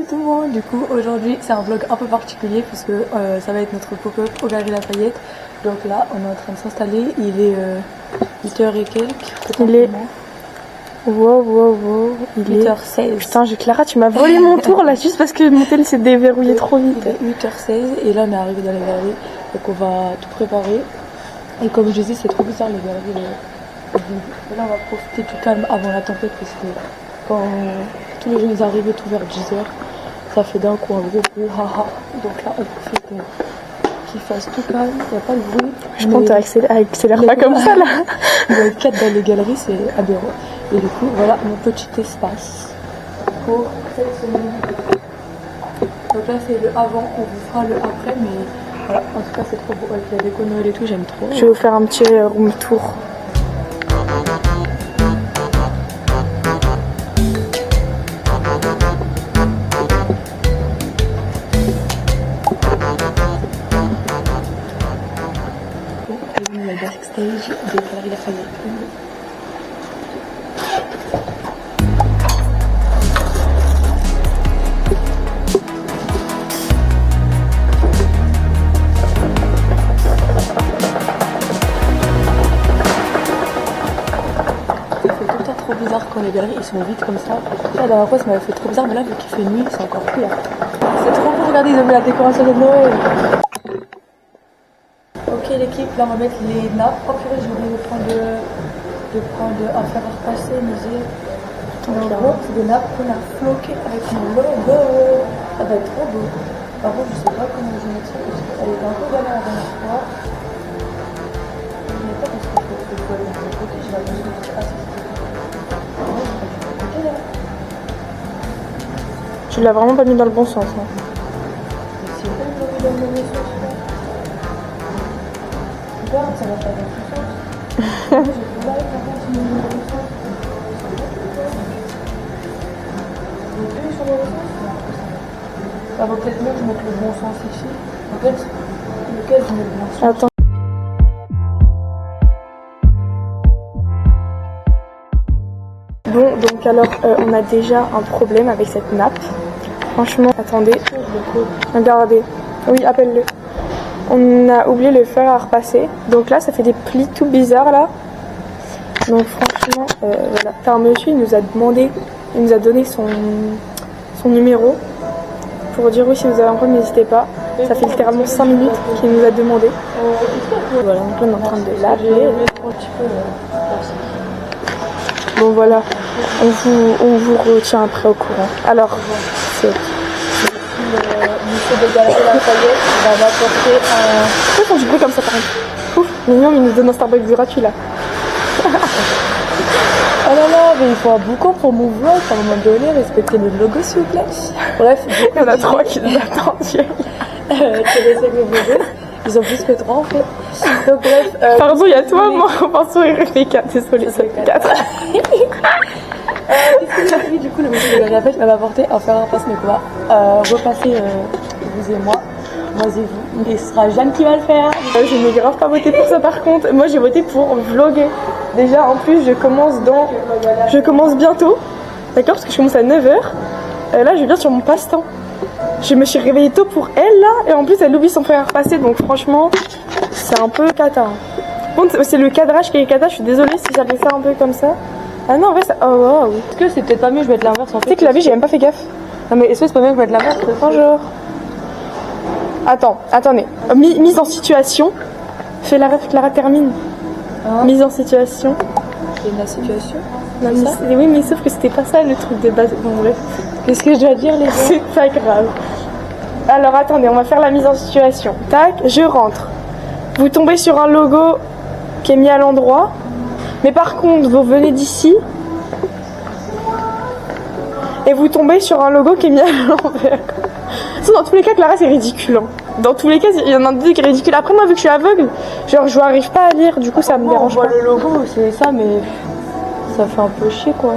tout le monde, du coup aujourd'hui c'est un vlog un peu particulier puisque ça va être notre pop-up au Galeries Lafayette. Donc là on est en train de s'installer, il est 8h et quelques. Il est... Wow, il 8h16. Putain, Clara, tu m'as volé mon tour là juste parce que mon tel s'est déverrouillé trop vite. Il est 8h16 et là on est arrivé dans les galeries, donc on va tout préparer. Et comme je disais, c'est trop bizarre les galeries. Là on va profiter du calme avant la tempête parce que quand tous les gens arrivent tout vers 10h, ça fait d'un coup un gros haha. Donc là on profite qu'il fasse tout calme, il n'y a pas de bruit. Je pense que tu accélères pas comme ça là. Le 4 dans les galeries c'est aberrant. Et du coup voilà mon petit espace pour cette semaine. Donc là c'est le avant, on vous fera le après, mais voilà, en tout cas c'est trop beau avec la déco Noël et tout, j'aime trop. Je vais vous faire un petit room tour. Le backstage des Galeries Lafayette. Ça fait tout le temps trop bizarre quand les galeries ils sont vides comme ça. La dernière fois ça m'avait fait trop bizarre, mais là vu qu'il fait nuit c'est encore pire. C'est trop beau, regardez, ils ont mis la décoration de Noël. Ok l'équipe, là on va mettre les nappes. Oh purée, j'ai oublié de prendre un fer à repasser, musée. En gros, c'est des nappes qu'on a floquées avec mon logo. Ça va être trop beau. Par contre, je sais pas comment je vais mettre ça parce qu'elle était un peu galère la dernière fois. Je ne sais pas parce qu'il faut aller de l'autre côté, je vais aller de l'autre côté. Ah, c'est côté là. Tu l'as vraiment pas mis dans le bon sens. Hein. Mais si elle l'a mis dans le mauvais sens, là. Regarde, ça va pas dans tout sens. J'ai fait là, par contre, c'est dans le mauvais sens. Ça va peut-être mieux que je mette le bon sens ici. En fait, lequel je mets le bon sens. Attends. Bon, donc alors, on a déjà un problème avec cette nappe. Franchement, attendez. Regardez. Oui, appelle-le. On a oublié le fer à repasser. Donc là, ça fait des plis tout bizarres là. Donc franchement, voilà. Par monsieur, il nous a demandé, il nous a donné son numéro. Pour dire oui, si vous avez un problème, n'hésitez pas. Ça fait littéralement 5 minutes qu'il nous a demandé. Voilà, donc là on est en train de l'appeler. Bon voilà, on vous retient après au courant. Alors, c'est... Monsieur de Galeries Lafayette va m'apporter un... Pourquoi ils font du bruit comme ça par exemple? Ouf, mignon, il nous donne un Starbucks gratuit là. Oh là là, mais il faut un boucan pour mon vlog, à un moment donné, respectez le logo s'il vous plaît. Bref, il y en a 3 qui nous attendent. Tu laisses avec le logo. Ils ont plus que 3 en fait. Donc bref. Pardon, il y a toi, moi, Vincent et Rebecca. Désolée, c'est 4. Du coup, le monsieur de Galeries Lafayette m'a apporté un fer à repasser, mais quoi repasser vous et moi et vous. Et ce sera Jeanne qui va le faire. Je n'ai grave pas voté pour ça par contre. Moi j'ai voté pour vlogger. Déjà en plus je commence bientôt. D'accord, parce que je commence à 9h. Là je viens sur mon passe-temps. Je me suis réveillée tôt pour elle là. Et en plus elle oublie son fer à repasser. Donc franchement c'est un peu cata. Bon, c'est le cadrage qui est cata. Je suis désolée si j'avais ça un peu comme ça. Ah non en vrai ça... Oh oui. Est-ce que c'est peut-être pas mieux je vais mettre l'inverse en fait? Tu sais que la vie j'ai même pas fait gaffe. Non mais est-ce que c'est pas mieux que je mette l'inverse? Bonjour. Attendez. Mise en situation. Fais la ref, Clara termine. Hein? Mise en situation. C'est la situation? Non, mais, oui, mais sauf que c'était pas ça le truc de base. Bon, bref. Qu'est-ce que je dois dire, les gars? C'est pas grave. Alors, attendez, on va faire la mise en situation. Tac, je rentre. Vous tombez sur un logo qui est mis à l'endroit. Mais par contre, vous venez d'ici. Et vous tombez sur un logo qui est mis à l'envers. Dans tous les cas, Clara, c'est ridicule. Hein. Dans tous les cas, il y en a deux qui est ridicule. Après, moi, vu que je suis aveugle, genre, je n'arrive pas à lire. Du coup, ça me dérange pas. Le logo, c'est ça, mais ça fait un peu chier, quoi.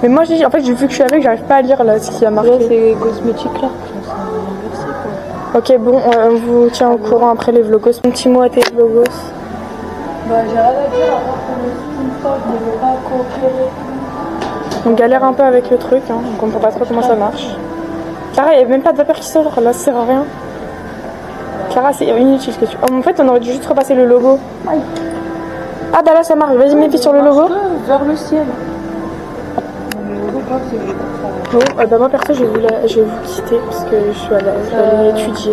Mais moi, je dis, en fait, vu que je suis aveugle, j'arrive pas à lire là ce qui a marqué. Là, c'est cosmétique, là. Ok, bon, on vous tient au courant après les vlogos. Un petit mot à tes vlogos. Bah, j'ai rien à dire, à part que une fois, je ne veux pas coopérer. On galère un peu avec le truc, hein. On comprend pas trop comment ça marche. Clara, il n'y avait même pas de vapeur qui sort, là, ça sert à rien. Clara, c'est inutile ce que tu... Oh, en fait, on aurait dû juste repasser le logo. Aïe. Ah bah là, ça marche. Vas-y, mets pied sur le logo. Vers le ciel. Bon, bah moi perso, je vais vous quitter parce que je suis allée étudier.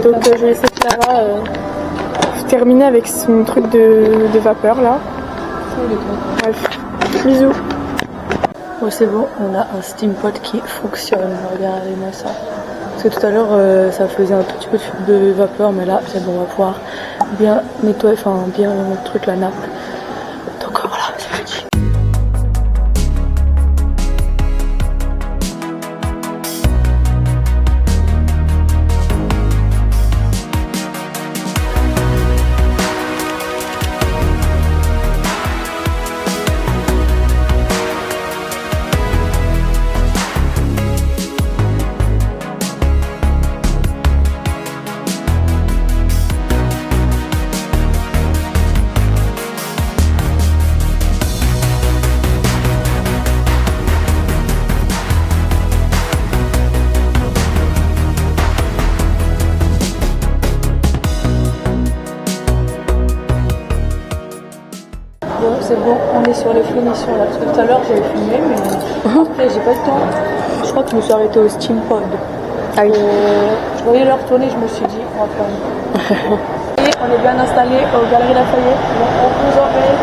Donc je vais laisser Clara terminer avec son truc de vapeur là. Bref, bisous. Bon, c'est bon, on a un steam pot qui fonctionne. Regardez-moi ça. Parce que tout à l'heure, ça faisait un tout petit peu de vapeur, mais là, c'est bon, on va pouvoir bien nettoyer, enfin bien la nappe. Donc voilà, c'est parti. Bon, c'est bon, on est sur les finitions là. Parce que tout à l'heure j'avais filmé, mais après j'ai pas le temps. Je crois que je me suis arrêtée au steam pod. Ah oui. Je voyais leur tourner, je me suis dit, on va faire une. Et on est bien installé aux Galeries Lafayette. Donc on vous emmène.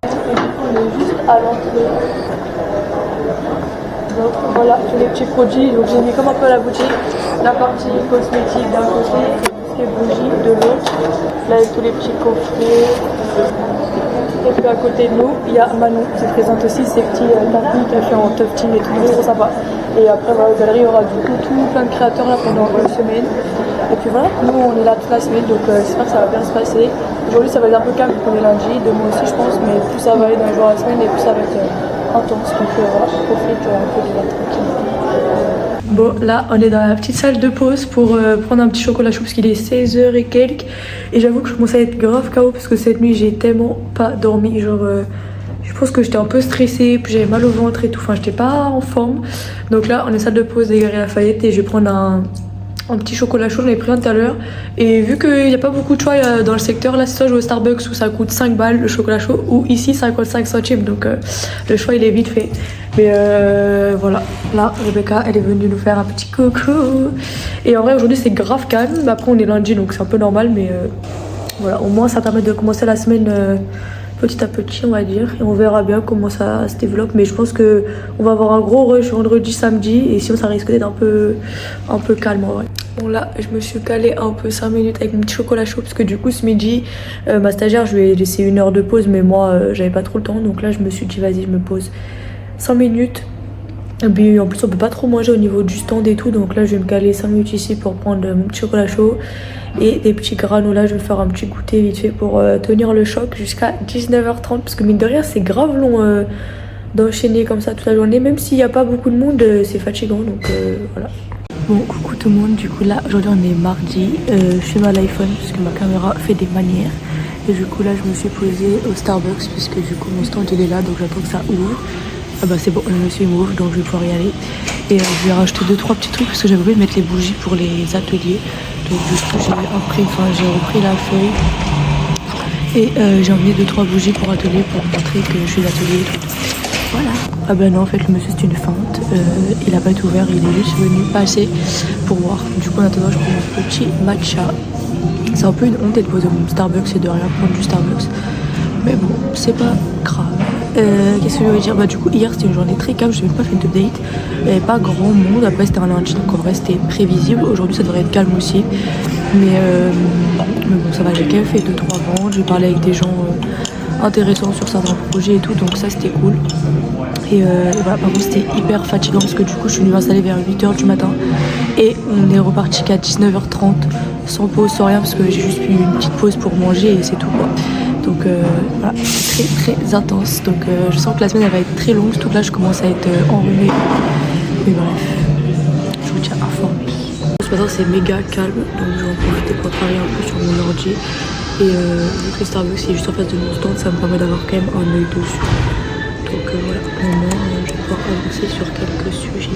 Et du coup, on est juste à l'entrée. Donc voilà, tous les petits produits. Donc j'ai mis comme un peu la boutique, la partie cosmétique d'un côté, les bougies de l'autre. Là, avec tous les petits coffrets. Et puis à côté de nous, il y a Manon qui présente aussi ses petits tapis qu'elle fait en tufting et tout, donc trop sympa. Et après, voilà, aux galeries, il y aura du coup tout plein de créateurs là pendant une semaine. Et puis voilà, nous on est là toute la semaine, donc j'espère que ça va bien se passer. Aujourd'hui, ça va être un peu calme vu qu'on est lundi, demain aussi, je pense, mais plus ça va aller dans les jours de la semaine et plus ça va être intense. Donc voilà, je profite un peu de la tranquillité. Bon, là, on est dans la petite salle de pause pour prendre un petit chocolat chaud parce qu'il est 16h et quelques. Et j'avoue que je commence à être grave KO parce que cette nuit, j'ai tellement pas dormi. Genre, je pense que j'étais un peu stressée, puis j'avais mal au ventre et tout. Enfin, j'étais pas en forme. Donc là, on est salle de pause des Galeries Lafayette et je vais prendre un petit chocolat chaud, j'en ai pris un tout à l'heure. Et vu qu'il n'y a pas beaucoup de choix dans le secteur, là c'est soit je vais au Starbucks où ça coûte 5 balles le chocolat chaud, ou ici 55 centimes, donc le choix il est vite fait. Mais voilà, là Rebecca elle est venue nous faire un petit coucou. Et en vrai aujourd'hui c'est grave calme, après on est lundi donc c'est un peu normal, mais voilà, au moins ça permet de commencer la semaine petit à petit on va dire, et on verra bien comment ça se développe, mais je pense que on va avoir un gros rush vendredi, samedi, et sinon ça risque d'être un peu calme en vrai. Bon là je me suis calée un peu 5 minutes avec mon petit chocolat chaud parce que du coup ce midi ma stagiaire je lui ai laissé 1 heure de pause, mais moi j'avais pas trop le temps, donc là je me suis dit vas-y je me pose 5 minutes. Et puis en plus on peut pas trop manger au niveau du stand et tout, donc là je vais me caler 5 minutes ici pour prendre mon petit chocolat chaud et des petits granolas. Je vais faire un petit goûter vite fait pour tenir le choc jusqu'à 19h30 parce que mine de rien c'est grave long d'enchaîner comme ça toute la journée, même s'il n'y a pas beaucoup de monde, c'est fatigant, donc voilà. Bon, coucou tout le monde, du coup là aujourd'hui on est mardi, je filme à l'iPhone parce que ma caméra fait des manières. Et du coup là je me suis posée au Starbucks puisque du coup mon stand il est là, donc j'attends que ça ouvre. Ah bah c'est bon, le monsieur m'ouvre donc je vais pouvoir y aller. Et je vais rajouter 2-3 petits trucs parce que j'avais oublié de mettre les bougies pour les ateliers. Donc du coup j'ai repris la feuille. Et j'ai emmené 2-3 bougies pour atelier pour montrer que je suis d'atelier et tout. Voilà. Ah ben non, en fait le monsieur c'est une feinte, il a pas été ouvert, il est juste venu passer pour voir. Du coup en attendant je prends mon petit matcha. C'est un peu une honte d'être posé au Starbucks et de rien prendre du Starbucks, mais bon c'est pas grave. Qu'est-ce que je veux dire, bah du coup hier c'était une journée très calme, je n'ai même pas fait d'update, il n'y avait pas grand monde, après c'était un lundi donc en vrai c'était prévisible. Aujourd'hui ça devrait être calme aussi, mais bon ça va, j'ai quand même fait 2-3 ventes, j'ai parlé avec des gens intéressants sur certains projets et tout, donc ça c'était cool. Et voilà, par contre c'était hyper fatigant parce que du coup je suis venue m'installer vers 8h du matin et on est reparti qu'à 19h30 sans pause, sans rien, parce que j'ai juste eu une petite pause pour manger et c'est tout quoi. Donc voilà, très très intense, donc je sens que la semaine elle va être très longue, surtout que là je commence à être enrhumée. Mais bref, je vous tiens informé. Ce matin c'est méga calme, donc je vais en profiter pour travailler un peu sur mon ordi. Et vu que Starbucks est juste en face de mon stand, ça me permet d'avoir quand même un œil dessus. Donc voilà, au moins je vais pouvoir avancer sur quelques sujets.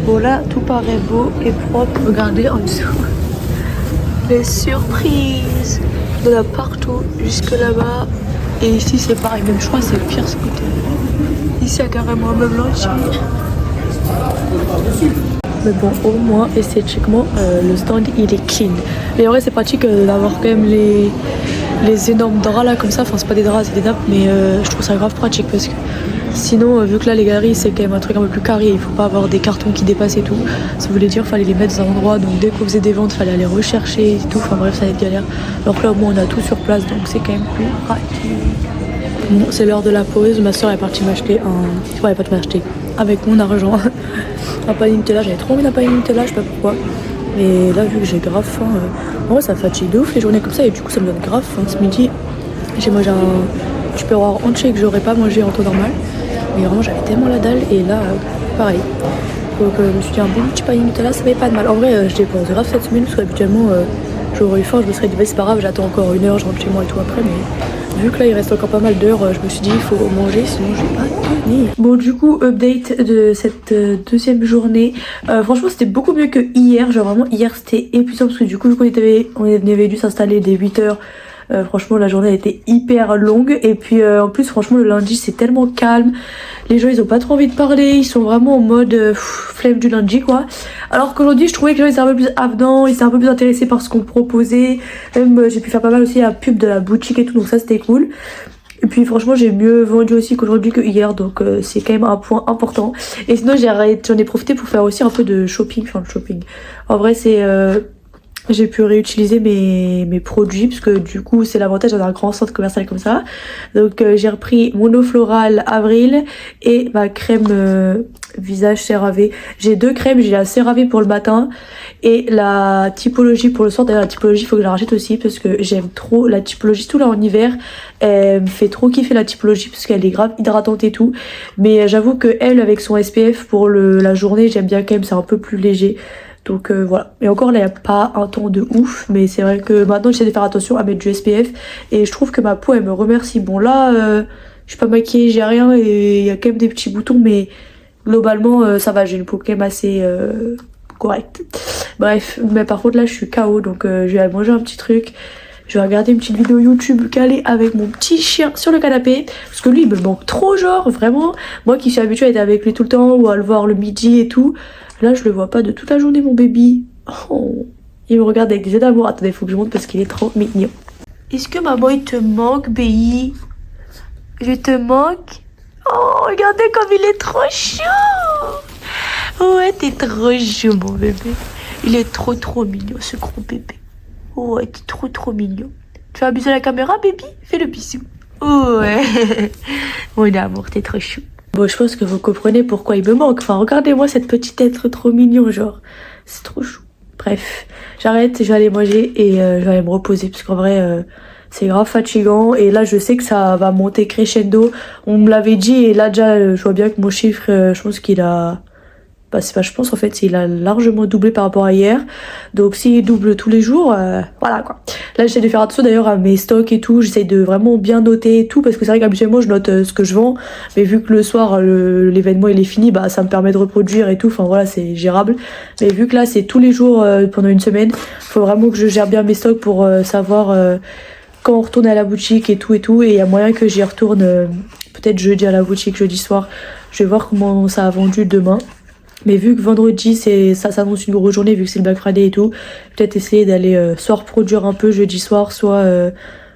Bon là, tout paraît beau et propre. Regardez en dessous. Les surprises. Il y en a partout, jusque là-bas. Et ici c'est pareil, même je crois que c'est le pire ce côté. Ici il y a carrément un meuble entier. Mais bon, au moins esthétiquement, le stand il est clean. Mais en vrai c'est pratique d'avoir quand même les énormes draps là comme ça. Enfin c'est pas des draps, c'est des nappes, mais je trouve ça grave pratique parce que sinon vu que là les galeries c'est quand même un truc un peu plus carré, il faut pas avoir des cartons qui dépassent et tout. Ça voulait dire fallait les mettre dans un endroit, donc dès qu'on faisait des ventes fallait aller rechercher et tout. Enfin bref ça va être galère. Alors que là au moins on a tout sur place, donc c'est quand même plus pratique. Bon, c'est l'heure de la pause, ma soeur est partie m'acheter un... Ouais, elle est partie m'acheter avec mon argent un panier Nutella, j'avais trop envie d'un panier Nutella, je sais pas pourquoi. Mais là vu que j'ai grave faim, en vrai ça fatigue de ouf les journées comme ça et du coup ça me donne grave faim. Ce midi j'ai mangé un tupperware entier que j'aurais pas mangé en temps normal. Mais vraiment j'avais tellement la dalle et là pareil. Donc je me suis dit un bon petit panier Nutella ça fait pas de mal. En vrai je dépense grave cette semaine parce qu'habituellement j'aurais eu faim, je me serais dit bah, c'est pas grave, j'attends encore une heure, je rentre chez moi et tout après, mais vu que là il reste encore pas mal d'heures, je me suis dit il faut manger sinon je vais pas tenir. Bon du coup update de cette deuxième journée, franchement c'était beaucoup mieux que hier, genre vraiment hier c'était épuisant parce que du coup vu qu'on avait dû s'installer dès 8h. Franchement la journée a été hyper longue et puis en plus franchement le lundi c'est tellement calme, les gens ils ont pas trop envie de parler, ils sont vraiment en mode flemme du lundi quoi. Alors qu'aujourd'hui je trouvais que les gens ils étaient un peu plus avenants, ils étaient un peu plus intéressés par ce qu'on proposait, même j'ai pu faire pas mal aussi la pub de la boutique et tout, donc ça c'était cool. Et puis franchement j'ai mieux vendu aussi qu'aujourd'hui que hier, donc c'est quand même un point important. Et sinon j'en ai profité pour faire aussi un peu de shopping, en vrai c'est j'ai pu réutiliser mes produits parce que du coup c'est l'avantage d'avoir un grand centre commercial comme ça. Donc j'ai repris mon eau florale Avril et ma crème visage CeraVe. J'ai deux crèmes, j'ai la CeraVe pour le matin et la typologie pour le soir. D'ailleurs la typologie il faut que je la rachète aussi parce que j'aime trop la typologie, tout là en hiver. Elle me fait trop kiffer la typologie parce qu'elle est grave hydratante et tout. Mais j'avoue que elle avec son SPF pour la journée j'aime bien quand même, c'est un peu plus léger. Donc voilà, et encore là il n'y a pas un temps de ouf, mais c'est vrai que maintenant j'essaie de faire attention à mettre du SPF et je trouve que ma peau elle me remercie. Bon là je suis pas maquillée, j'ai rien et il y a quand même des petits boutons, mais globalement ça va, j'ai une peau quand même assez correcte. Bref, mais par contre là je suis KO, donc je vais aller manger un petit truc. Je vais regarder une petite vidéo YouTube calée avec mon petit chien sur le canapé. Parce que lui il me manque trop, genre vraiment. Moi qui suis habituée à être avec lui tout le temps ou à le voir le midi et tout. Là je le vois pas de toute la journée mon baby. Oh, il me regarde avec des yeux d'amour. Attendez, faut que je monte parce qu'il est trop mignon. Est-ce que maman il te manque baby? Je te manque? Oh regardez comme il est trop chou. Ouais t'es trop chou mon bébé. Il est trop mignon ce gros bébé. Ouais t'es trop mignon. Tu vas abuser la caméra baby? Fais le bisou. Ouais. Mon amour t'es trop chou. Bon, je pense que vous comprenez pourquoi il me manque. Enfin, regardez-moi cette petite être trop mignon, genre. C'est trop chou. Bref, j'arrête, je vais aller manger et je vais aller me reposer. Parce qu'en vrai, c'est grave fatigant. Et là, je sais que ça va monter crescendo. On me l'avait dit et là, déjà, je vois bien que mon chiffre, je pense qu'il a... Bah, c'est pas je pense en fait, il a largement doublé par rapport à hier. Donc s'il double tous les jours, voilà quoi. Là j'essaie de faire attention d'ailleurs à mes stocks et tout. J'essaie de vraiment bien noter et tout. Parce que c'est vrai qu'habituellement je note ce que je vends. Mais vu que le soir l'événement il est fini, bah ça me permet de reproduire et tout. Enfin voilà, c'est gérable. Mais vu que là c'est tous les jours pendant une semaine, faut vraiment que je gère bien mes stocks pour savoir quand on retourne à la boutique et tout. Et il y a moyen que j'y retourne peut-être jeudi à la boutique, jeudi soir. Je vais voir comment ça a vendu demain. Mais vu que vendredi ça s'annonce une grosse journée, vu que c'est le Black Friday et tout, peut-être essayer d'aller soit reproduire un peu jeudi soir, soit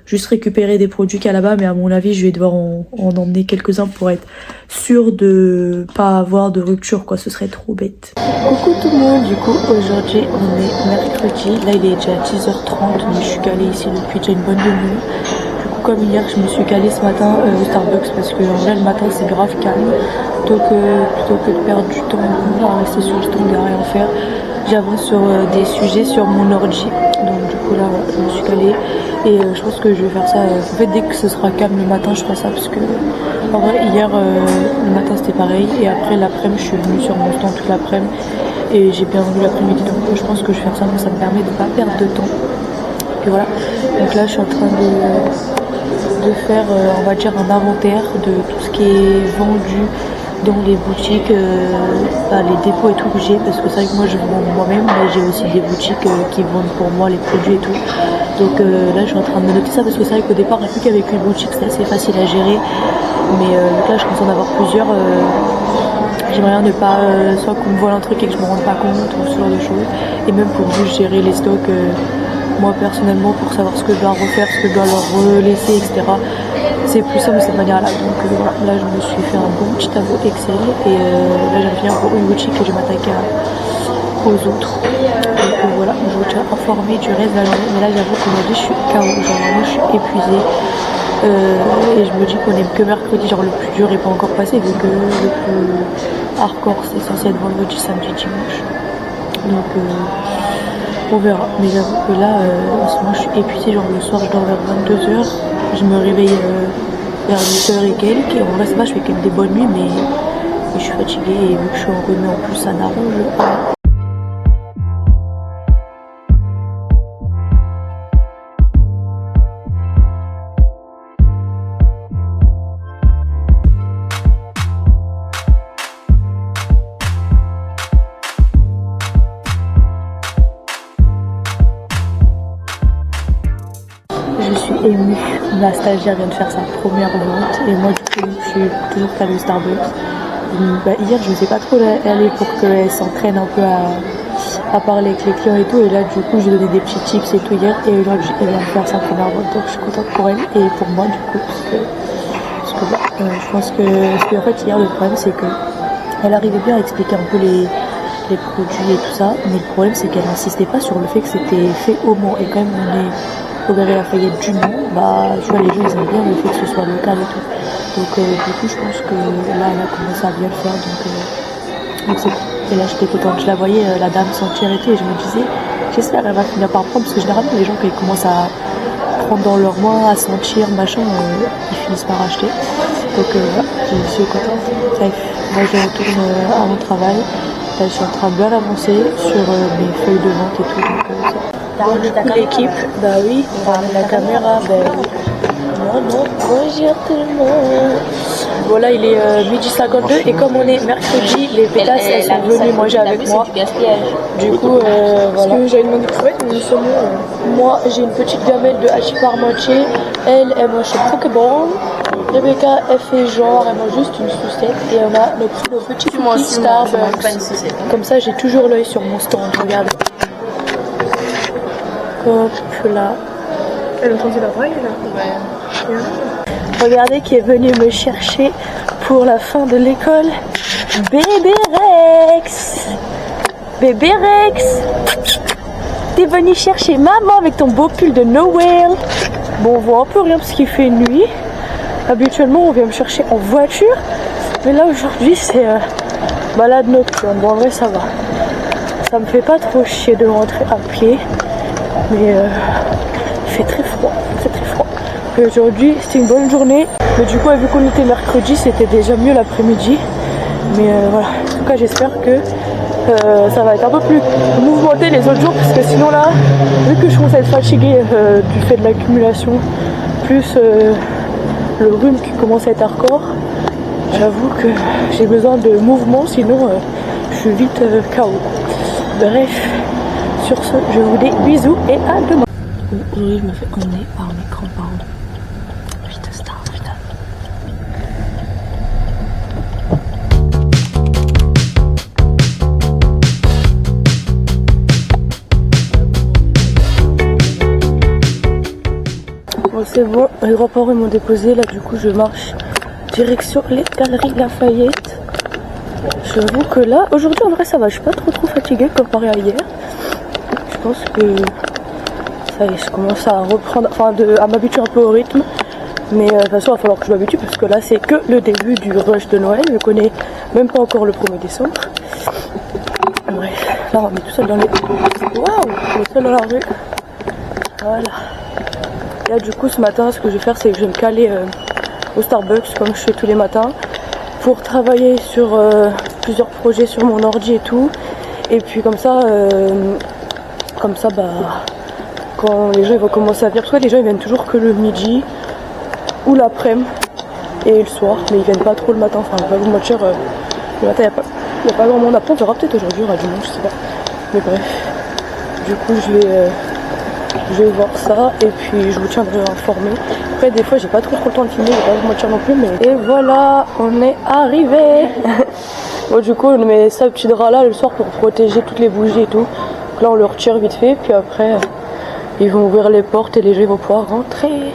juste récupérer des produits qu'il y a là-bas. Mais à mon avis je vais devoir en emmener quelques-uns pour être sûr de pas avoir de rupture quoi, ce serait trop bête. Coucou tout le monde, du coup aujourd'hui on est mercredi, là il est déjà 10h30 mais je suis calée ici depuis déjà une bonne demi-heure. Comme hier je me suis calée ce matin au Starbucks parce que en vrai le matin c'est grave calme, plutôt que de perdre du temps à rester sur le stand à rien faire, j'avance sur des sujets sur mon ordi. Donc du coup là voilà, je me suis calée et je pense que je vais faire ça. En fait dès que ce sera calme le matin je ferai ça parce que en vrai hier le matin c'était pareil et après l'après-midi je suis venue sur mon stand toute l'après-midi et j'ai bien vu l'après-midi, donc je pense que je vais faire ça, ça me permet de ne pas perdre de temps. Et voilà, donc là je suis en train de faire on va dire un inventaire de tout ce qui est vendu dans les boutiques, les dépôts et tout que j'ai, parce que c'est vrai que moi je vends moi-même, mais j'ai aussi des boutiques qui vendent pour moi les produits et tout. Donc là je suis en train de me noter ça parce que c'est vrai qu'au départ vu qu'avec une boutique c'était assez facile à gérer, mais là je commence à en avoir plusieurs. J'aimerais bien ne pas soit qu'on me vole un truc et que je me rende pas compte ou ce genre de choses, et même pour juste gérer les stocks moi personnellement, pour savoir ce que je dois refaire, ce que je dois leur relaisser, etc. C'est plus simple de cette manière là. Donc voilà, là je me suis fait un bon petit tableau Excel et là j'ai reviens pour une boutique et je vais m'attaquer aux autres. Donc voilà, je vous tiens informé du reste de la journée, mais là j'avoue qu'aujourd'hui je suis KO, genre vraiment je suis épuisée. Et je me dis qu'on est que mercredi, genre le plus dur est pas encore passé, vu que le plus hardcore c'est censé être vendredi, samedi, dimanche. Donc on verra. Mais j'avoue que là en ce moment je suis épuisée, genre le soir je dors vers 22h, je me réveille vers 8h et quelques, et en vrai ça va, je fais quand même des bonnes nuits, mais je suis fatiguée et vu que je suis en remis en plus ça n'arrange pas. Émue, la stagiaire vient de faire sa première vente et moi du coup je suis toujours calée au Starbucks. Hier je ne sais pas trop aller pour qu'elle s'entraîne un peu à parler avec les clients et tout, et là du coup j'ai donné des petits tips et tout hier, et aujourd'hui elle vient de faire sa première vente, donc je suis contente pour elle et pour moi du coup parce que je pense que en fait hier le problème c'est que elle arrivait bien à expliquer un peu les produits et tout ça, mais le problème c'est qu'elle n'insistait pas sur le fait que c'était fait au Mans, et quand même on est au Galeries Lafayette du Mans, tu vois, les gens ils aiment bien le fait que ce soit local et tout. Donc du coup je pense que là elle a commencé à bien le faire, donc c'est cool. Et là j'étais contente, je la voyais la dame sentir et tout, et je me disais j'espère elle va finir par prendre, parce que généralement les gens quand ils commencent à prendre dans leurs mains, à sentir machin, ils finissent par acheter. Donc voilà, je suis contente. Bref, moi je retourne à mon travail. Là je suis en train de bien avancer sur mes feuilles de vente et tout, donc c'est l'équipe, bah oui, la caméra, non, bonjour tout le monde. Voilà, il est 12h52 et comme on est mercredi, les pétasses elles sont venues manger avec moi. Du coup, voilà. J'avais demandé pour être, mais nous sommes moi j'ai une petite gamelle de hachis parmentier, elle mange son Pokéball. Rebecca elle fait genre, elle mange juste une sucette, et on a nos petits cookies Starbucks. Comme ça j'ai toujours l'œil sur mon stand, regardez. Hop là. Elle a entendu la braille là. Ouais. Regardez qui est venu me chercher pour la fin de l'école. Bébé Rex. Bébé Rex. T'es venu chercher maman avec ton beau pull de Noël. Bon, on voit un peu rien parce qu'il fait nuit. Habituellement on vient me chercher en voiture, mais là aujourd'hui c'est balade nocturne. Bon en vrai ça va. Ça me fait pas trop chier de rentrer à pied. Mais il fait très froid, Et aujourd'hui c'était une bonne journée, mais du coup vu qu'on était mercredi c'était déjà mieux l'après-midi. Mais voilà, en tout cas j'espère que ça va être un peu plus mouvementé les autres jours, parce que sinon là, vu que je commence à être fatiguée du fait de l'accumulation, plus le rhume qui commence à être hardcore, j'avoue que j'ai besoin de mouvement, sinon je suis vite KO. Bref. Sur ce, je vous dis bisous et à demain. Aujourd'hui, je me fais emmener par mes grands-parents. Putain, star, putain. Bon, c'est bon, mes grands-parents m'ont déposé. Là, du coup, je marche direction les Galeries Lafayette. J'avoue que là, aujourd'hui, en vrai, ça va. Je suis pas trop fatiguée comparé à hier. Je pense que ça y est, je commence à reprendre, à m'habituer un peu au rythme. Mais de toute façon, il va falloir que je m'habitue, parce que là, c'est que le début du rush de Noël. Je connais Même pas encore le 1er décembre. Bref, là on est tout seul dans les... Waouh, on est seul dans la rue. Voilà. Là du coup ce matin ce que je vais faire c'est que je vais me caler au Starbucks comme je fais tous les matins pour travailler sur plusieurs projets sur mon ordi et tout. Et puis comme ça bah quand les gens ils vont commencer à venir, parce que les gens ils viennent toujours que le midi ou l'après-midi et le soir, mais ils viennent pas trop le matin, enfin je vais pas vous mentir, le matin il n'y a pas grand monde. Après on verra peut-être aujourd'hui, il y aura du monde, je sais pas. Mais bref, du coup je vais voir ça et puis je vous tiendrai informé. Après des fois j'ai pas trop le temps de filmer, je vais pas vous mentir non plus, mais... Et voilà, on est arrivé. Bon du coup on met ça petit drap là le soir pour protéger toutes les bougies et tout. Donc là on le retire vite fait, puis après ils vont ouvrir les portes et les gens vont pouvoir rentrer.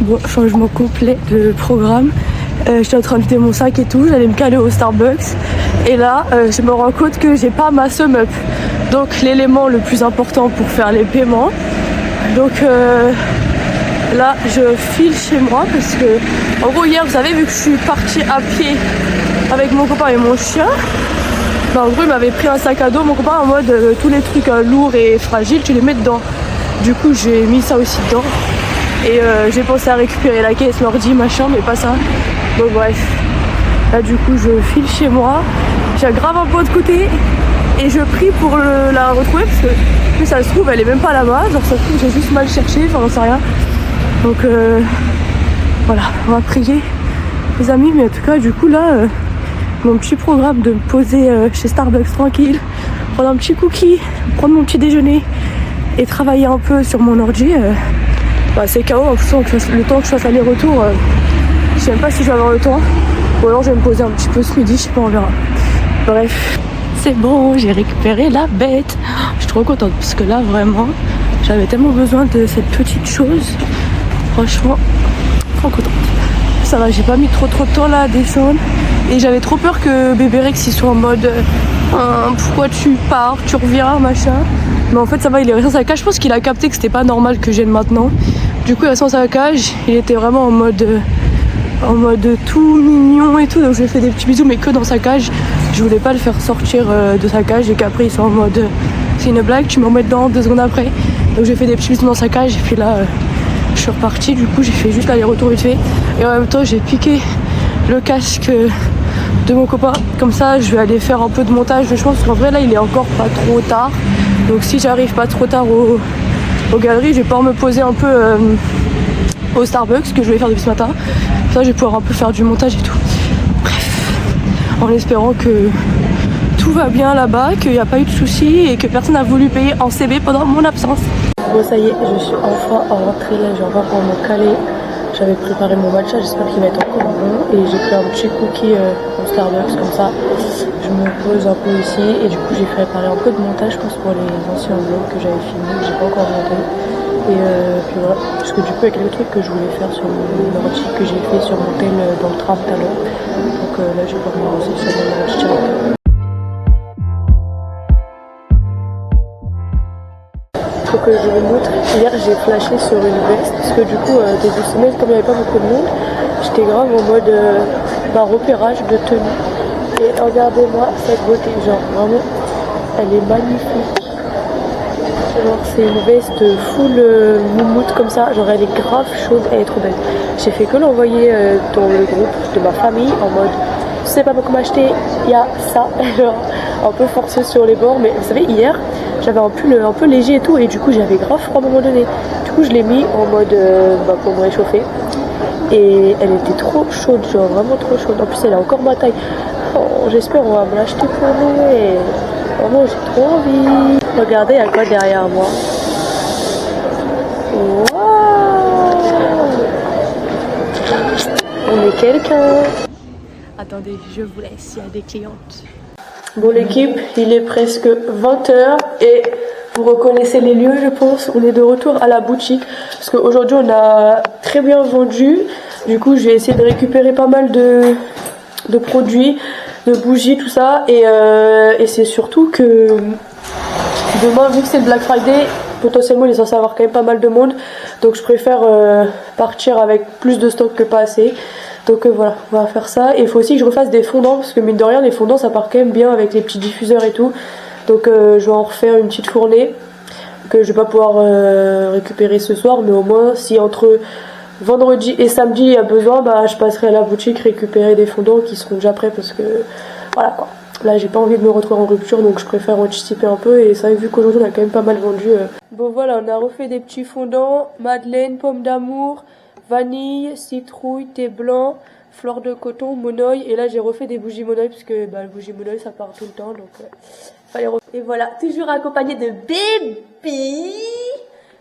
Bon, changement complet de programme. J'étais en train de vider mon sac et tout, j'allais me caler au Starbucks. Et là, je me rends compte que j'ai pas ma sum up. Donc l'élément le plus important pour faire les paiements. Donc là, je file chez moi parce que, en gros, hier, vous savez, vu que je suis partie à pied avec mon copain et mon chien, bah, en gros, il m'avait pris un sac à dos, mon copain, en mode tous les trucs lourds et fragiles, tu les mets dedans. Du coup, j'ai mis ça aussi dedans. Et j'ai pensé à récupérer la caisse, l'ordi, machin, mais pas ça. Donc bref, là du coup je file chez moi, j'ai grave un pot de côté et je prie pour la retrouver parce que plus ça se trouve elle est même pas là-bas, genre ça se trouve j'ai juste mal cherché, enfin j'en sais rien. Donc voilà, on va prier les amis, mais en tout cas du coup là mon petit programme de me poser chez Starbucks tranquille, prendre un petit cookie, prendre mon petit déjeuner et travailler un peu sur mon ordi. Bah, c'est KO, en plus le temps que je fasse aller-retour, je sais même pas si je vais avoir le temps. Ou alors je vais me poser un petit peu ce midi, je sais pas, on verra. Bref, c'est bon, j'ai récupéré la bête. Je suis trop contente parce que là vraiment, j'avais tellement besoin de cette petite chose. Franchement, trop contente. Ça va, j'ai pas mis trop de temps là à descendre. Et j'avais trop peur que bébé Rex il soit en mode pourquoi tu pars, tu reviens, machin. Mais en fait ça va, il est resté dans sa cage. Je pense qu'il a capté que c'était pas normal que je vienne maintenant. Du coup il est resté dans sa cage, il était vraiment en mode tout mignon et tout. Donc je lui ai fait des petits bisous mais que dans sa cage. Je voulais pas le faire sortir de sa cage et qu'après il soit en mode c'est une blague, tu me remets dedans 2 secondes après. Donc j'ai fait des petits bisous dans sa cage et puis là je suis repartie. Du coup j'ai fait juste l'aller-retour vite fait. Et en même temps j'ai piqué le casque de mon copain, comme ça je vais aller faire un peu de montage. Je pense qu'en vrai là il est encore pas trop tard, donc si j'arrive pas trop tard aux galeries, je vais pouvoir me poser un peu au Starbucks, que je vais faire depuis ce matin. Ça je vais pouvoir un peu faire du montage et tout. Bref, en espérant que tout va bien là-bas, qu'il n'y a pas eu de soucis et que personne n'a voulu payer en CB pendant mon absence. Bon ça y est, je suis enfin rentrée là, j'ai enfin pour me caler. J'avais préparé mon matcha, j'espère qu'il va être encore bon. Et j'ai pris un petit cookie au Starbucks, comme ça je me pose un peu ici. Et du coup j'ai préparé un peu de montage, je pense, pour les anciens vlogs que j'avais filmés, que j'ai pas encore monté. Et puis voilà, parce que du coup il y a quelques trucs que je voulais faire sur mon ordi que j'ai fait sur mon tel dans le tram tout à l'heure. Donc là je vais pouvoir me lancer sur mon ordi. Faut que je vous montre. Hier j'ai flashé sur une veste parce que du coup début semaine, comme il n'y avait pas beaucoup de monde, j'étais grave en mode repérage de tenue. Et regardez-moi cette beauté, genre vraiment elle est magnifique. Genre c'est une veste full moumoute comme ça, genre elle est grave chaude, elle est trop belle. J'ai fait que l'envoyer dans le groupe de ma famille en mode je sais pas comment acheter, il y a ça, genre un peu forcé sur les bords. Mais vous savez hier j'avais un pull un peu léger et tout, et du coup j'avais grave froid à un moment donné. Du coup je l'ai mis en mode pour me réchauffer, et elle était trop chaude, genre vraiment trop chaude. En plus elle a encore ma taille. Oh, j'espère on va me l'acheter pour Noël. Vraiment j'ai trop envie. Regardez à quoi derrière moi. Waouh, on est quelqu'un. Attendez, je vous laisse, il y a des clientes. Bon l'équipe, il est presque 20h et vous reconnaissez les lieux, je pense. On est de retour à la boutique parce qu'aujourd'hui on a très bien vendu. Du coup je vais essayer de récupérer pas mal de produits, de bougies, tout ça. Et c'est surtout que demain, vu que c'est le Black Friday, potentiellement il est censé avoir quand même pas mal de monde. Donc je préfère partir avec plus de stock que pas assez. Donc voilà, on va faire ça. Et il faut aussi que je refasse des fondants, parce que mine de rien les fondants ça part quand même bien avec les petits diffuseurs et tout. Donc je vais en refaire une petite fournée que je vais pas pouvoir récupérer ce soir, mais au moins si entre vendredi et samedi il y a besoin, bah je passerai à la boutique récupérer des fondants qui seront déjà prêts, parce que voilà quoi. Là j'ai pas envie de me retrouver en rupture, donc je préfère anticiper un peu. Et c'est vrai que vu qu'aujourd'hui on a quand même pas mal vendu. Bon voilà, on a refait des petits fondants, madeleine, pomme d'amour, vanille, citrouille, thé blanc, fleur de coton, monoeil. Et là j'ai refait des bougies monoeil, parce que bah, le bougie monoeil ça part tout le temps, donc fallait refaire. Et voilà, toujours accompagné de bébé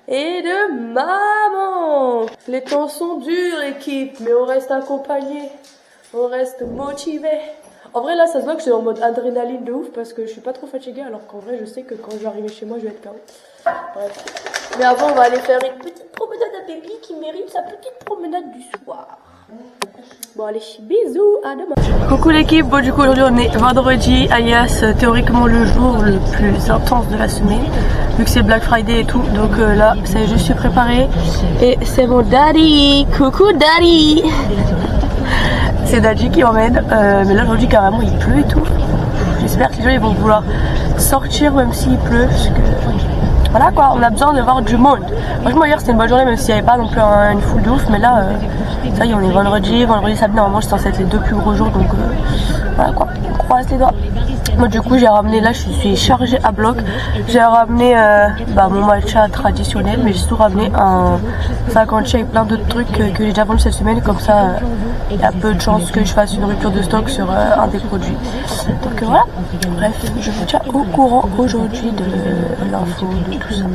et de maman. Les temps sont durs équipe, mais on reste accompagné, on reste motivé. En vrai là ça se voit que je suis en mode adrénaline de ouf, parce que je suis pas trop fatiguée, alors qu'en vrai je sais que quand je vais arriver chez moi je vais être KO. Bref. Mais avant on va aller faire une petite promenade à bébé qui mérite sa petite promenade du soir. Bon allez, bisous, à demain. Coucou l'équipe, bon du coup aujourd'hui on est vendredi, alias théoriquement le jour le plus intense de la semaine, vu que c'est Black Friday et tout. Donc là ça y est, je suis préparée et c'est mon daddy. Coucou daddy. C'est Daddy qui emmène, mais là aujourd'hui carrément il pleut et tout. J'espère que les gens ils vont vouloir sortir même s'il pleut, parce que voilà quoi, on a besoin de voir du monde. Franchement hier c'était une bonne journée, même s'il n'y avait pas non plus une foule de ouf, mais là ça y est, on est vendredi, samedi, normalement c'est censé être les deux plus gros jours, donc voilà quoi, on croise les doigts. Moi du coup j'ai ramené, là je suis chargée à bloc, j'ai ramené mon matcha traditionnel, mais j'ai surtout ramené un 50 avec plein d'autres trucs que j'ai déjà vendu cette semaine, comme ça il y a peu de chances que je fasse une rupture de stock sur un des produits. Donc voilà, bref, je vous tiens au courant aujourd'hui de l'info, de tout ça. Bon,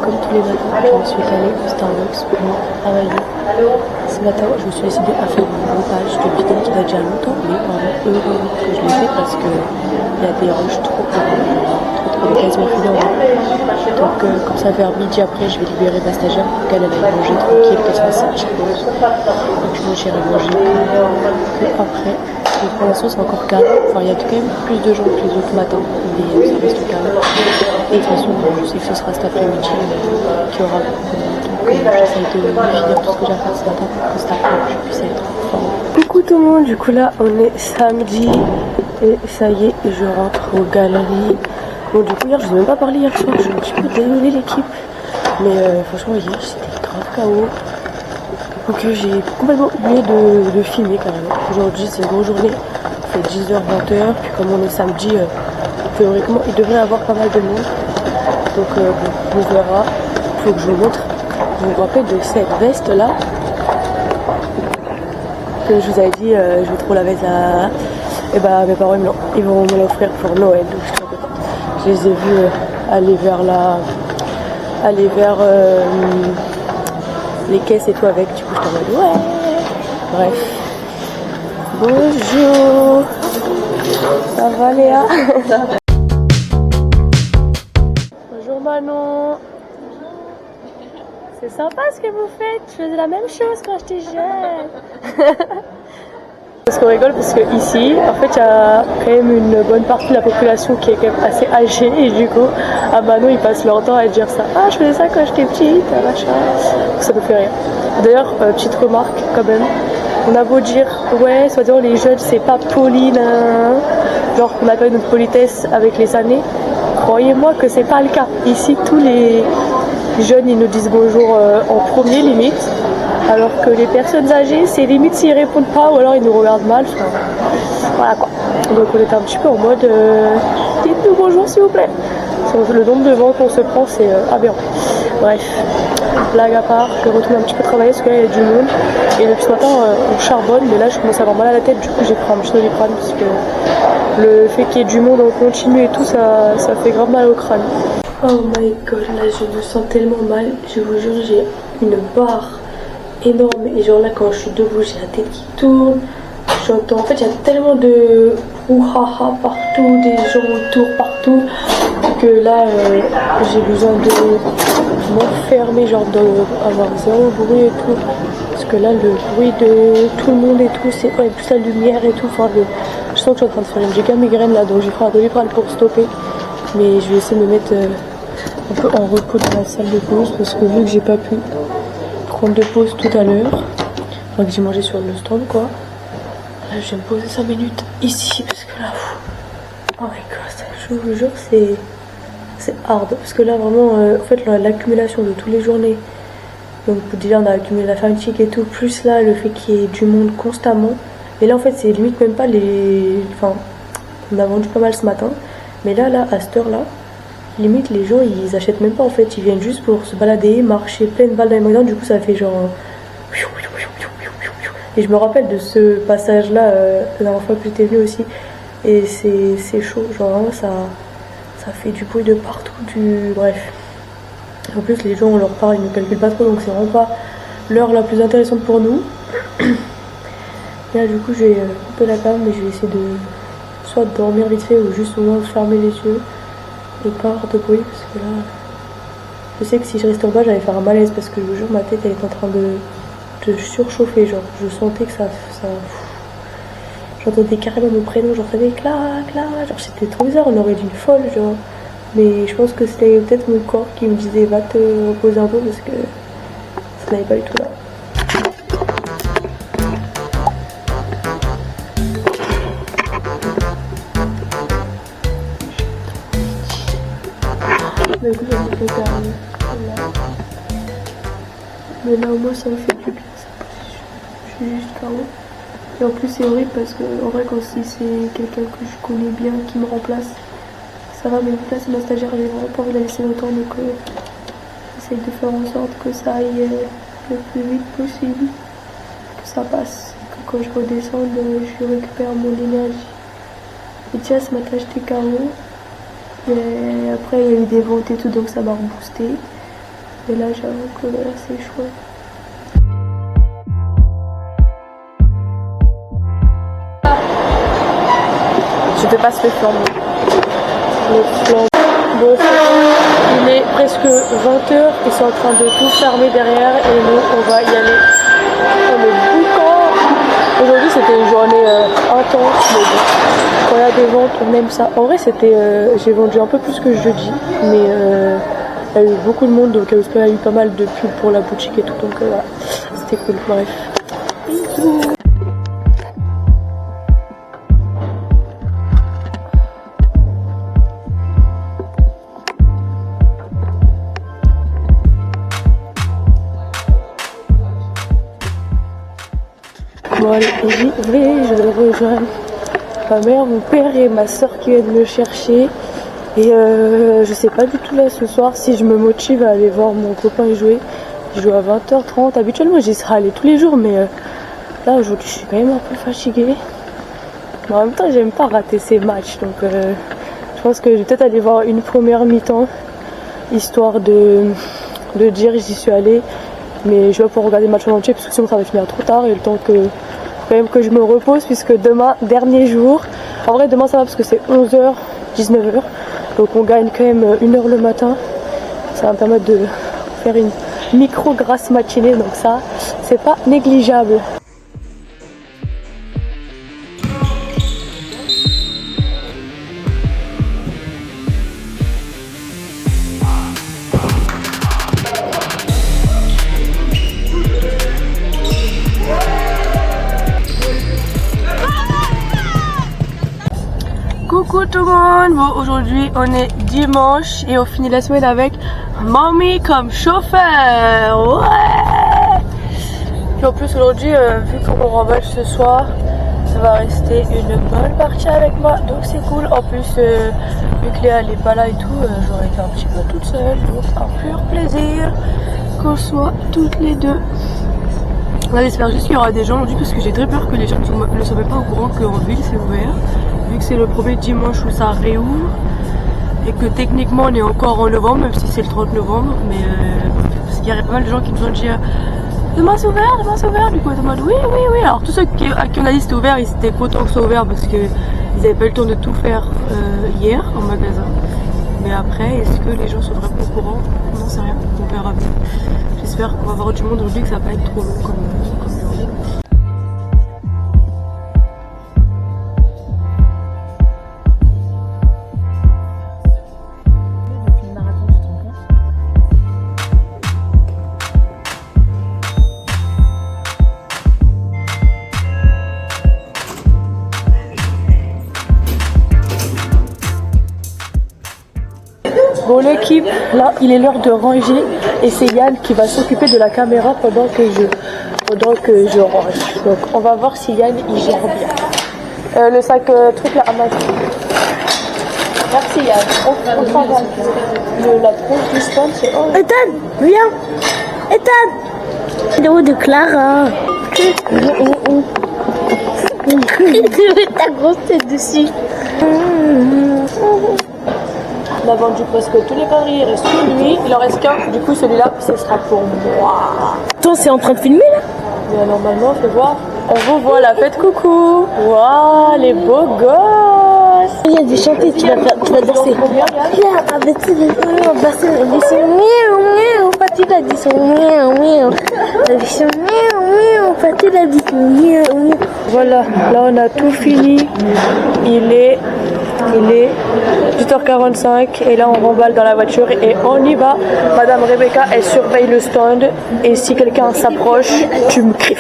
comme tous les matins, je me suis allée au Starbucks pour travailler. Ce matin, je me suis décidée à faire une montage de vidéo qui date déjà longtemps, mais vraiment heureux que je l'ai fait, parce que il y a des rushs trop quasiment fini en vrai. Donc comme ça vers midi après je vais libérer ma stagiaire pour qu'elle aille manger tranquille, qu'elle se fasse sortir. Donc moi j'irai manger que après. Et pour l'instant c'est encore calme, enfin il y a quand même plus de gens que les autres matins, mais ça reste calme. Et de toute façon je sais que ce sera cet après-midi qu'il y aura beaucoup de monde. Donc j'essaie de finir tout ce que j'ai à faire ce matin pour que cet après-midi je puisse être fort. Coucou tout le monde, du coup là on est samedi et ça y est, je rentre aux galeries. Bon du coup hier je vous ai même pas parlé hier soir, je suis un petit peu désolée l'équipe, mais franchement hier c'était grave KO. Donc j'ai complètement oublié de filmer carrément. Aujourd'hui c'est une grosse journée, il fait 10h, 20h, puis comme on est samedi, théoriquement il devrait y avoir pas mal de monde. Donc bon, on verra, il faut que je vous montre. Vous vous rappelez de cette veste là que je vous avais dit, je vais trop la veste à... Et bah mes parents ils vont me l'offrir pour Noël, donc je suis très contente. Je les ai vus aller vers les caisses et tout avec, du coup je t'en mode ouais. Bref. Bonjour. Ça va Léa? Bonjour Manon. C'est sympa ce que vous faites, je faisais la même chose quand j'étais jeune. Parce qu'on rigole parce que ici, en fait, il y a quand même une bonne partie de la population qui est quand même assez âgée, et du coup, à Manon, ils passent leur temps à dire ça. Ah, je faisais ça quand j'étais petite, machin. Ça me fait rire. D'ailleurs, petite remarque quand même, on a beau dire, ouais, soi-disant les jeunes, c'est pas poli, genre qu'on a pas eu notre politesse avec les années. Croyez-moi que c'est pas le cas. Ici, tous les jeunes, ils nous disent bonjour en premier limite. Alors que les personnes âgées, c'est limite s'ils répondent pas ou alors ils nous regardent mal. Enfin, voilà quoi. Donc on était un petit peu en mode dites-nous bonjour s'il vous plaît. Le nombre de vents qu'on se prend, c'est aberrant. Bref, blague à part, je vais retourner un petit peu travailler parce qu'il y a du monde. Et depuis ce matin, on charbonne, mais là je commence à avoir mal à la tête. Du coup, j'ai pris un petit Doliprane parce que le fait qu'il y ait du monde en continu et tout, ça fait grave mal au crâne. Oh my god, là je me sens tellement mal. Je vous jure, j'ai une barre énorme, et genre là quand je suis debout j'ai la tête qui tourne, j'entends, en fait il y a tellement de ouhaha partout, des gens autour partout, que là j'ai besoin de m'enfermer, genre d'avoir zéro bruit et tout, parce que là le bruit de tout le monde et tout, c'est ouais, plus la lumière et tout, enfin je sens que je suis en train de faire une giga migraine là, donc j'ai pris un Doliprane pour stopper, mais je vais essayer de me mettre un peu en repos dans la salle de pause parce que vu que j'ai pas pu prendre de pause tout à l'heure, enfin que j'ai mangé sur le stand quoi, là je vais me poser 5 minutes ici parce que là, oh my god, je vous jure c'est hard parce que là vraiment en fait l'accumulation de toutes les journées, donc déjà on a accumulé la fatigue et tout, plus là le fait qu'il y ait du monde constamment, et là en fait c'est limite même pas les, enfin on a vendu pas mal ce matin, mais là à cette heure là limite les gens ils achètent même pas en fait, ils viennent juste pour se balader, marcher plein de balles dans les magasins, du coup ça fait genre et je me rappelle de ce passage là la dernière fois que j'étais venue aussi, et c'est chaud, genre vraiment ça fait du bruit de partout, bref. En plus les gens on leur parle, ils ne calculent pas trop, donc c'est vraiment pas l'heure la plus intéressante pour nous. Et là du coup je vais couper la cam, mais je vais essayer de soit dormir vite fait ou juste au moins fermer les yeux et pas avoir de bruit, parce que là je sais que si je restais en bas j'allais faire un malaise, parce que je vous jure ma tête elle est en train de surchauffer, genre je sentais que ça j'entendais carrément mon prénom, genre ça fait Clara, genre c'était trop bizarre, on aurait dit une folle genre, mais je pense que c'était peut-être mon corps qui me disait va te reposer un peu, parce que ça n'allait pas du tout là. Mais du coup j'ai un peu perdu. Mais là au moins ça me fait plus bien, je suis juste KO. Et en plus c'est horrible parce que en vrai quand si c'est quelqu'un que je connais bien qui me remplace, ça va, mais là c'est ma stagiaire, j'ai vraiment pas envie de la laisser longtemps, donc j'essaye de faire en sorte que ça aille le plus vite possible, que ça passe, que quand je redescende je récupère mon énergie. Et tiens, ce matin j'étais KO, mais après il y a eu des ventes et tout, donc ça m'a reboosté. Et là j'avoue que là c'est chouette. Je te passe le flambeau. Le flambeau. Bon, il est presque 20h, ils sont en train de tout fermer derrière et nous on va y aller. On est boucan. Aujourd'hui c'était une journée intense, mais bon, quand il y a des ventes on aime ça. En vrai c'était, j'ai vendu un peu plus que jeudi, mais il y a eu beaucoup de monde, donc il y a eu pas mal de pubs pour la boutique et tout, donc voilà, c'était cool. Bref. Bisous. Bon allez, je vais rejoindre ma mère, mon père et ma soeur qui viennent me chercher. Et je sais pas du tout là ce soir si je me motive à aller voir mon copain y jouer. Il joue à 20h30. Habituellement j'y serais allée tous les jours, mais là aujourd'hui je suis quand même un peu fatiguée. Mais en même temps j'aime pas rater ces matchs, donc je pense que je vais peut-être aller voir une première mi-temps, histoire de dire j'y suis allée. Mais je vais pas pouvoir regarder le match en entier parce que sinon ça va finir trop tard, et le temps que quand même que je me repose, puisque demain, dernier jour. En vrai demain ça va parce que c'est 11h, 19h, donc on gagne quand même 1h le matin. Ça va me permettre de faire une micro grasse matinée, donc ça c'est pas négligeable. Coucou tout le monde, bon aujourd'hui on est dimanche et on finit la semaine avec Mommy comme chauffeur, ouais. Et en plus aujourd'hui vu qu'on remballe ce soir, ça va rester une bonne partie avec moi, donc c'est cool. En plus vu que Léa elle est pas là et tout, j'aurais été un petit peu toute seule, donc un pur plaisir qu'on soit toutes les deux. On j'espère juste qu'il y aura des gens aujourd'hui, parce que j'ai très peur que les gens ne soient pas au courant qu'en ville c'est ouvert, vu que c'est le premier dimanche où ça réouvre et que techniquement on est encore en novembre, même si c'est le 30 novembre, mais parce qu'il y a pas mal de gens qui nous ont dit demain c'est ouvert, du coup on est en mode oui. Alors tous ceux à qui on a dit c'était ouvert, ils étaient contents que ce soit ouvert parce qu'ils n'avaient pas eu le temps de tout faire hier en magasin. Mais après, est-ce que les gens sont vraiment au courant? On n'en sait rien, on verra bien. J'espère qu'on va avoir du monde aujourd'hui, que ça va pas être trop long comme journée. Depuis le marathon, tu te rends compte? Bon l'équipe, là il est l'heure de ranger et c'est Yann qui va s'occuper de la caméra pendant que je range. Donc on va voir si Yann il gère bien. Le sac truc là à ma merci Yann. On travaille. La trousse du stand c'est... Ethan, viens. Ethan. L'eau de Clara. Ta grosse tête dessus. On a vendu presque tous les paris, il reste une lui, il en reste qu'un, du coup celui-là ce sera pour moi. Attends, c'est en train de filmer là? Mais normalement, fais voir. On vous voit la fête coucou. Waouh, les beaux gosses. Il y a des chantiers, tu vas danser. Viens, avec ça, on va se laisser miaou, miaou. Fatih a dit son miaou, miaou. La dit son miaou, miaou. Fatih a dit son miaou, miaou. Voilà, là on a tout fini. Il est 8h45 et là on remballe dans la voiture et on y va. Madame Rebecca, elle surveille le stand et si quelqu'un s'approche, tu me cries.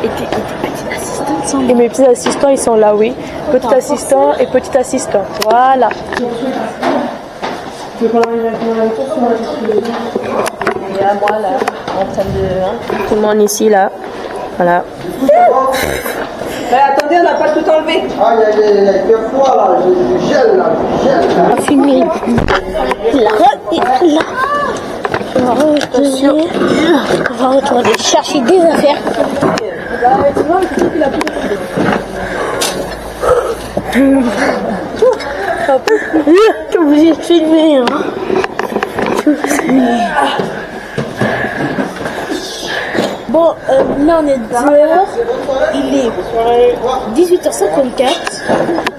Et tes petits assistants sont Et mes petits assistants ils sont là, oui. Petit assistant et petite assistante. Voilà. Et à moi là, en train de... Tout le monde ici là. Voilà. Mais attendez, on n'a pas tout enlevé. Ah, il y a des fois là, je gèle là, je gèle là. on va filmer. Là. On va retourner chercher des affaires. T'es obligé de filmer. Hein. Bon, là on est dehors, il est 18h54.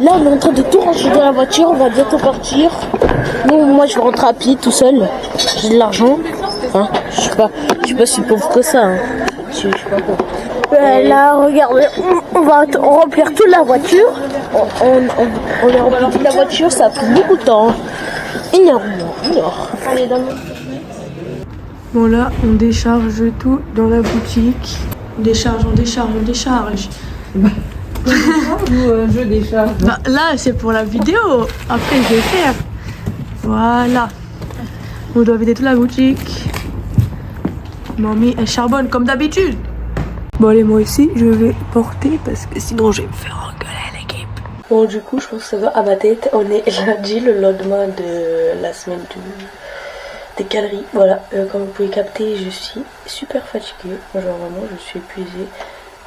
Là on est en train de tout ranger dans la voiture, on va bientôt partir. Non, moi je vais rentrer à pied tout seul, j'ai de l'argent. Hein, je sais pas si pauvre que ça. Hein. Je sais pas pauvre. Là, regardez, on va remplir toute la voiture. On a rempli toute la voiture, ça a pris beaucoup de temps. Énormément. Allez, dans Bon là, on décharge tout dans la boutique. On décharge. Je décharge. Bah, là, c'est pour la vidéo. Après, je vais faire. Voilà. On doit vider toute la boutique. Mamie, elle charbonne comme d'habitude. Bon, allez, moi aussi, je vais porter parce que sinon, je vais me faire engueuler, l'équipe. Bon, du coup, je pense que ça va à ma tête. On est lundi, le lendemain de la semaine des galeries. Voilà, comme vous pouvez capter, je suis super fatiguée. Genre, vraiment, je suis épuisée.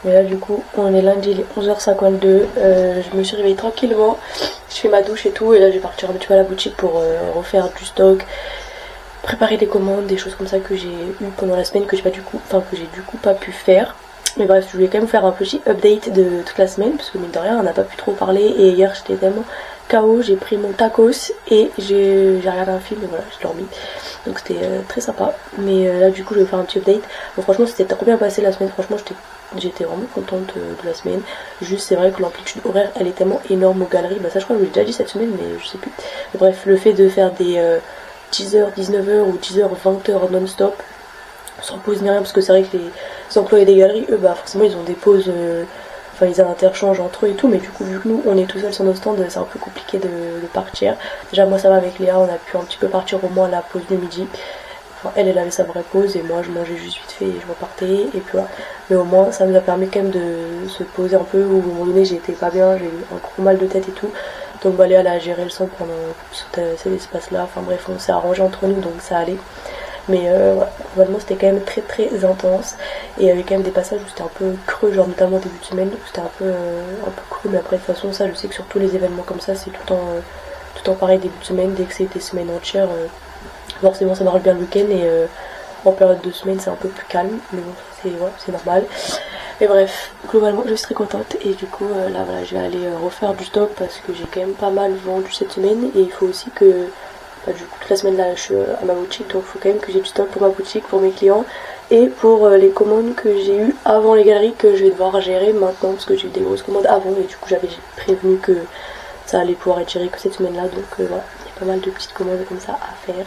Mais là, du coup, on est lundi, il est 11h52. Je me suis réveillée tranquillement. Je fais ma douche et tout. Et là, je vais partir un petit peu à la boutique pour refaire du stock. Préparer des commandes, des choses comme ça que j'ai eu pendant la semaine que j'ai du coup pas pu faire. Mais bref, je voulais quand même faire un petit update de toute la semaine parce que mine de rien on n'a pas pu trop parler et hier j'étais tellement KO, j'ai pris mon tacos et j'ai regardé un film et voilà, j'ai dormi. Donc c'était très sympa. Mais là du coup je vais faire un petit update. Bon, franchement c'était trop bien passé la semaine, franchement j'étais vraiment contente de la semaine. Juste c'est vrai que l'amplitude horaire elle est tellement énorme aux galeries. Bah ça je crois que je l'ai déjà dit cette semaine mais je sais plus. Mais bref, le fait de faire des 10h, 19h ou 10h, 20h non-stop sans pause ni rien parce que c'est vrai que les employés des galeries eux bah forcément ils ont des pauses enfin ils interchangent entre eux et tout mais du coup vu que nous on est tout seul sur nos stands c'est un peu compliqué de partir. Déjà moi ça va avec Léa, on a pu un petit peu partir au moins à la pause du midi. Enfin, elle avait sa vraie pause et moi je mangeais juste vite fait et je repartais et puis voilà. Mais au moins ça nous a permis quand même de se poser un peu où à un moment donné j'étais pas bien, j'ai eu un gros mal de tête et tout. Donc bah, Léa elle a géré le son pendant cet espace là, enfin bref on s'est arrangé entre nous donc ça allait. Mais globalement c'était quand même très très intense et il y avait quand même des passages où c'était un peu creux, genre notamment au début de semaine où c'était un peu creux, mais après de toute façon ça je sais que sur tous les événements comme ça c'est tout le temps pareil début de semaine, dès que c'est des semaines entières forcément ça marche bien le week-end et en période de semaine c'est un peu plus calme mais bon c'est normal. Mais bref, globalement je suis très contente et du coup là voilà je vais aller refaire du stock parce que j'ai quand même pas mal vendu cette semaine et il faut aussi que bah, du coup toute la semaine là je suis à ma boutique donc il faut quand même que j'ai du stock pour ma boutique, pour mes clients et pour les commandes que j'ai eues avant les galeries que je vais devoir gérer maintenant parce que j'ai eu des grosses commandes avant et du coup j'avais prévenu que ça allait pouvoir être géré que cette semaine là donc voilà, il y a pas mal de petites commandes comme ça à faire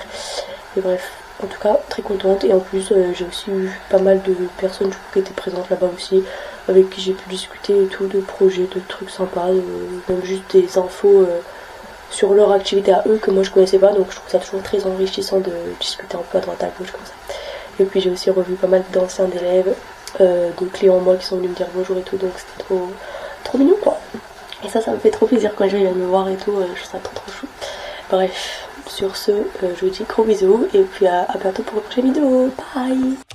et bref. En tout cas très contente et en plus j'ai aussi eu pas mal de personnes du coup, qui étaient présentes là-bas aussi avec qui j'ai pu discuter et tout de projets, de trucs sympas, même juste des infos sur leur activité à eux que moi je connaissais pas, donc je trouve ça toujours très enrichissant de discuter un peu à droite à gauche comme ça. Et puis j'ai aussi revu pas mal d'anciens élèves, de clients moi qui sont venus me dire bonjour et tout, donc c'était trop mignon quoi. Et ça me fait trop plaisir quand les gens viennent me voir et tout, je trouve ça trop chou. Bref, sur ce, je vous dis gros bisous et puis à bientôt pour une prochaine vidéo. Bye.